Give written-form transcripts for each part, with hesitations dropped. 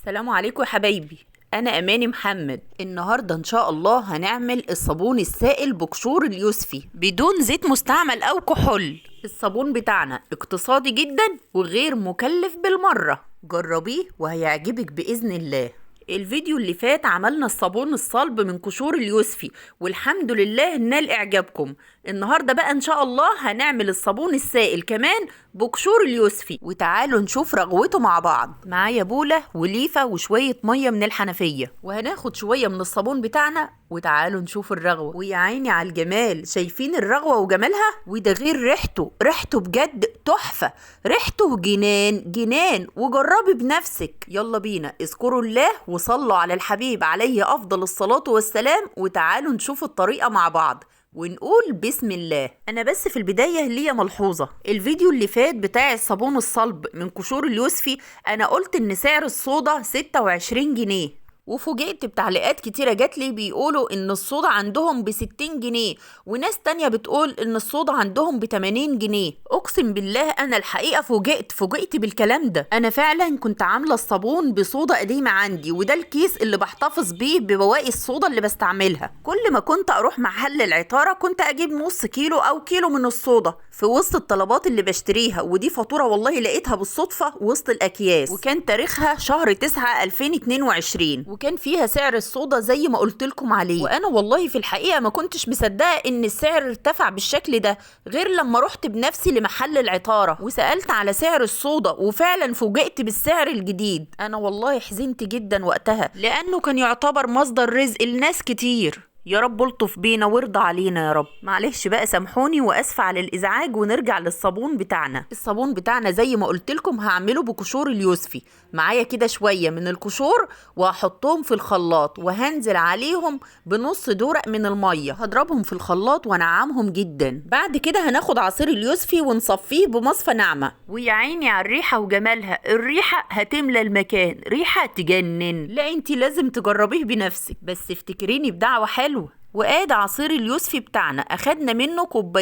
السلام عليكم يا حبايبي. انا اماني محمد. النهارده ان شاء الله هنعمل الصابون السائل بقشور اليوسفي بدون زيت مستعمل او كحول. الصابون بتاعنا اقتصادي جدا وغير مكلف بالمره، جربيه وهيعجبك باذن الله. الفيديو اللي فات عملنا الصابون الصلب من قشور اليوسفي والحمد لله نال اعجابكم. النهارده بقى ان شاء الله هنعمل الصابون السائل كمان بقشور اليوسفي، وتعالوا نشوف رغوته مع بعض. معايا بوله وليفه وشويه ميه من الحنفيه، وهناخد شويه من الصابون بتاعنا وتعالوا نشوف الرغوه. ويا عيني على الجمال، شايفين الرغوه وجمالها؟ وده غير ريحته بجد تحفه، ريحته جنان جنان، وجربي بنفسك. يلا بينا، اذكروا الله وصلوا على الحبيب عليه افضل الصلاه والسلام، وتعالوا نشوف الطريقه مع بعض ونقول بسم الله. انا بس في البدايه ليا ملحوظه، الفيديو اللي فات بتاع الصابون الصلب من قشور اليوسفي انا قلت ان سعر الصودا 26 جنيه، وفوجئت بتعليقات كتيرة جاتلي بيقولوا ان الصودا عندهم ب60 جنيه، وناس تانية بتقول ان الصودا عندهم ب80 جنيه. اقسم بالله انا الحقيقة فوجئت بالكلام ده. انا فعلا كنت عاملة الصابون بصودا قديمة عندي، وده الكيس اللي بحتفظ بيه ببواقي الصودا اللي بستعملها. كل ما كنت اروح محل العطارة كنت اجيب نص كيلو او كيلو من الصودا في وسط الطلبات اللي بشتريها، ودي فاتورة والله لقيتها بالصدفة وسط الاكياس، وكان تاريخها شهر 9 2022، وكان فيها سعر الصودا زي ما قلت لكم عليه. وانا والله في الحقيقه ما كنتش مصدقه ان السعر ارتفع بالشكل ده، غير لما رحت بنفسي لمحل العطاره وسالت على سعر الصودا، وفعلا فوجئت بالسعر الجديد. انا والله حزنت جدا وقتها، لانه كان يعتبر مصدر رزق لناس كتير. يا رب الطف بينا وارضى علينا يا رب. معلش بقى سامحوني واسفه على الازعاج، ونرجع للصابون بتاعنا. الصابون بتاعنا زي ما قلت لكم هعمله بقشور اليوسفي. معايا كده شويه من القشور وهحطهم في الخلاط، وهنزل عليهم بنص دورق من الميه، هضربهم في الخلاط وانعمهم جدا. بعد كده هناخد عصير اليوسفي ونصفيه بمصفى ناعمه. ويا عيني على الريحه وجمالها، الريحه هتملى المكان، ريحه تجنن. لا انتي لازم تجربيه بنفسك، بس افتكريني بدعوه حلوه. وادي عصير اليوسفي بتاعنا، اخدنا منه 2.5 كوب،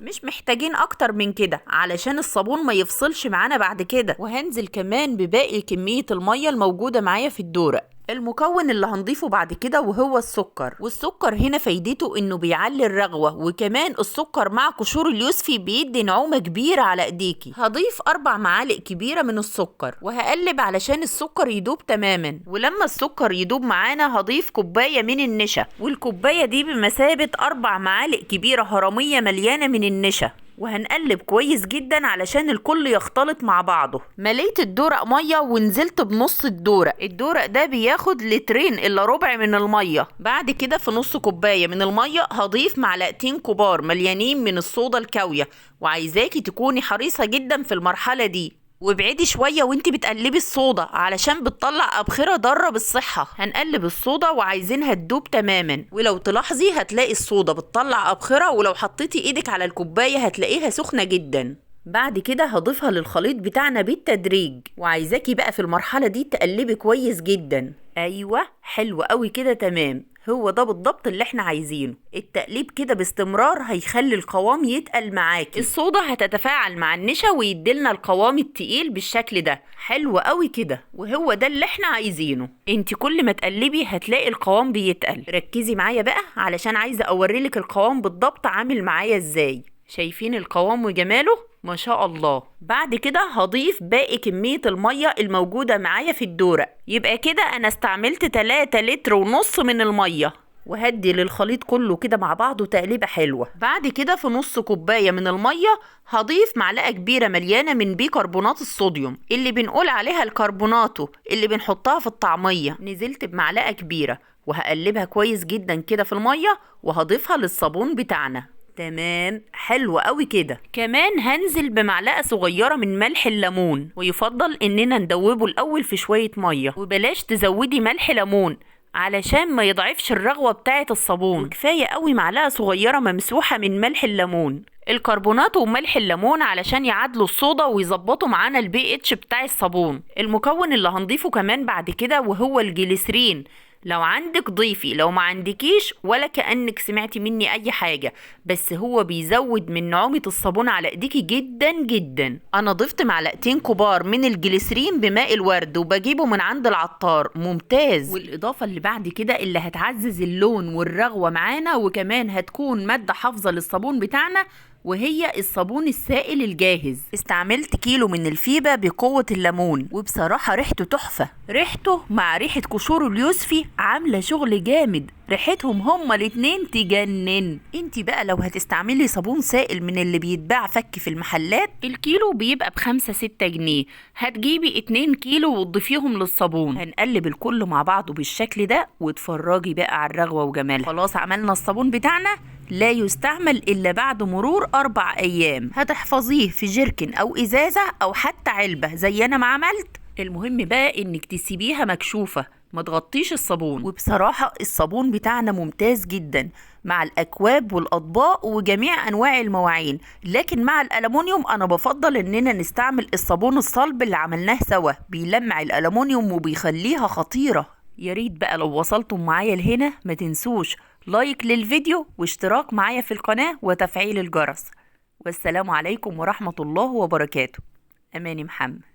مش محتاجين اكتر من كده علشان الصابون ما يفصلش معانا بعد كده. وهنزل كمان بباقي كمية المية الموجودة معايا في الدورق. المكون اللي هنضيفه بعد كده وهو السكر، والسكر هنا فايدته انه بيعلي الرغوة، وكمان السكر مع قشور اليوسفي بيدي نعومة كبيرة على ايديكي. هضيف 4 معالق كبيرة من السكر، وهقلب علشان السكر يدوب تماما. ولما السكر يدوب معانا هضيف كوباية من النشا، والكوباية دي بمثابة 4 معالق كبيرة هرمية مليانة من النشا، وهنقلب كويس جدا علشان الكل يختلط مع بعضه. مليت الدورق ميه ونزلت بنص الدورق ده بياخد 2.4 لتر من الميه. بعد كده في نص كوبايه من الميه هضيف 2 معلقة كبار مليانين من الصودا الكاويه، وعايزاكي تكوني حريصه جدا في المرحله دي، وابعدي شويه وانتي بتقلبي الصودا علشان بتطلع ابخره ضاره بالصحه. هنقلب الصودا وعايزينها تدوب تماما، ولو تلاحظي هتلاقي الصودا بتطلع ابخره، ولو حطيتي ايدك على الكوبايه هتلاقيها سخنه جدا. بعد كده هضيفها للخليط بتاعنا بالتدريج، وعايزاكي بقى في المرحله دي تقلبي كويس جدا. ايوه حلو قوي كده، تمام، هو ده بالضبط اللي احنا عايزينه. التقليب كده باستمرار هيخلي القوام يتقل معاكي. الصودا هتتفاعل مع النشا ويديلنا القوام التقيل بالشكل ده. حلو قوي كده، وهو ده اللي احنا عايزينه. انت كل ما تقلبي هتلاقي القوام بيتقل. ركزي معايا بقى علشان عايزه اوريلك القوام بالضبط عامل معايا ازاي. شايفين القوام وجماله؟ ما شاء الله. بعد كده هضيف باقي كمية المية الموجودة معايا في الدورق، يبقى كده انا استعملت 3.5 لتر من المية، وهدي للخليط كله كده مع بعضه تقليبه حلوه. بعد كده في نص كوبايه من الميه هضيف معلقه كبيره مليانه من بيكربونات الصوديوم، اللي بنقول عليها الكربوناتو، اللي بنحطها في الطعميه. نزلت بمعلقه كبيره وهقلبها كويس جدا كده في الميه، وهضيفها للصابون بتاعنا. تمام، حلو قوي كده. كمان هنزل بمعلقه صغيره من ملح الليمون، ويفضل اننا ندوبه الاول في شويه ميه، وبلاش تزودي ملح ليمون علشان ما يضعفش الرغوة بتاعة الصابون. وكفاية قوي معلقة صغيرة ممسوحة من ملح الليمون، الكربونات وملح الليمون، علشان يعادلوا الصودا ويظبطوا معانا البي اتش بتاع الصابون. المكون اللي هنضيفه كمان بعد كده وهو الجليسرين، لو عندك ضيفي، لو ما عندكيش ولا كأنك سمعتي مني اي حاجة، بس هو بيزود من نعومة الصابون على ايديكي جدا جدا. انا ضفت معلقتين كبار من الجليسرين بماء الورد وبجيبه من عند العطار، ممتاز. والاضافة اللي بعد كده اللي هتعزز اللون والرغوة معانا، وكمان هتكون مادة حافظة للصابون بتاعنا، وهي الصابون السائل الجاهز. استعملت كيلو من الفيبا بقوة الليمون، وبصراحة ريحته تحفة. ريحته مع ريحة قشور اليوسفي عاملة شغل جامد، ريحتهم هما الاتنين تجنن. انتي بقى لو هتستعملي صابون سائل من اللي بيتباع فك في المحلات، الكيلو بيبقى ب5-6 جنيه، هتجيبي 2 كيلو وتضيفيهم للصابون. هنقلب الكل مع بعضه بالشكل ده، واتفرجي بقى على الرغوة وجمالها. خلاص عملنا الصابون بتاعنا، لا يستعمل إلا بعد مرور 4 أيام. هتحفظيه في جيركن أو إزازة أو حتى علبة زي أنا ما عملت. المهم بقى إنك تسيبيها مكشوفة، ما تغطيش الصابون. وبصراحة الصابون بتاعنا ممتاز جدا مع الأكواب والأطباق وجميع أنواع المواعين، لكن مع الألمونيوم أنا بفضل إننا نستعمل الصابون الصلب اللي عملناه سوا، بيلمع الألمونيوم وبيخليها خطيرة. يا ريت بقى لو وصلتم معايا لهنا ما تنسوش لايك للفيديو واشتراك معايا في القناة وتفعيل الجرس. والسلام عليكم ورحمة الله وبركاته. أماني محمد.